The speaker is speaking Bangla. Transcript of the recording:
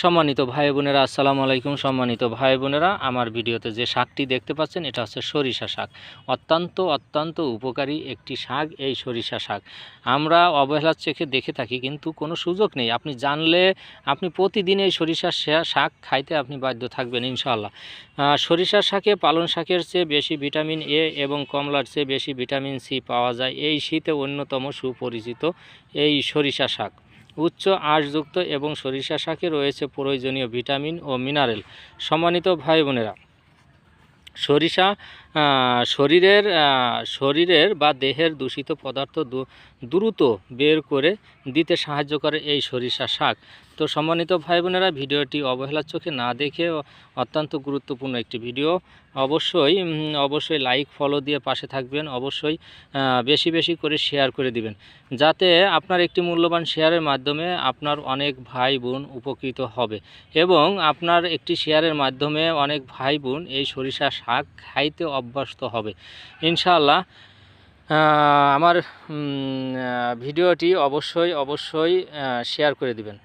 সম্মানিত ভাই বোনেরা, আসসালামু আলাইকুম। সম্মানিত ভাই বোনেরা, আমার ভিডিওতে যে শাকটি দেখতে পাচ্ছেন এটা হচ্ছে সরিষা শাক। অত্যন্ত উপকারী একটি শাক এই সরিষা শাক। আমরা অবহেলার চোখে দেখে থাকি, কিন্তু কোনো সুযোগ নেই। আপনি জানলে আপনি প্রতিদিন এই সরিষা শাক খাইতে আপনি বাধ্য থাকবেন ইনশাআল্লাহ। সরিষা শাকে পালং শাকের চেয়ে বেশি ভিটামিন এ এবং কমলার চেয়ে বেশি ভিটামিন সি পাওয়া যায়। এই শীতে অন্যতম সুপরিচিত এই সরিষা শাক উচ্চ আঁশযুক্ত এবং সরিষা শাকে রয়েছে প্রয়োজনীয় ভিটামিন ও মিনারেল। সম্মানিত ভাই বোনেরা, সরিষা শরীরের বা দেহের দূষিত পদার্থ দ্রুত বের করে দিতে সাহায্য করে এই সরিষা শাক। তো সম্মানিত ভাই বোনেরা, ভিডিওটি অবহেলার চোখে না দেখে অত্যন্ত গুরুত্বপূর্ণ একটি ভিডিও। অবশ্যই লাইক ফলো দিয়ে পাশে থাকবেন। অবশ্যই বেশি করে শেয়ার করে দিবেন, যাতে আপনার একটি মূল্যবান শেয়ারের মাধ্যমে আপনার অনেক ভাই বোন উপকৃত হবে এবং আপনার একটি শেয়ারের মাধ্যমে অনেক ভাই বোন এই সরিষা শাক খাইতে অভ্যস্ত হবে ইনশাআল্লাহ। আমার ভিডিওটি অবশ্যই শেয়ার করে দিবেন।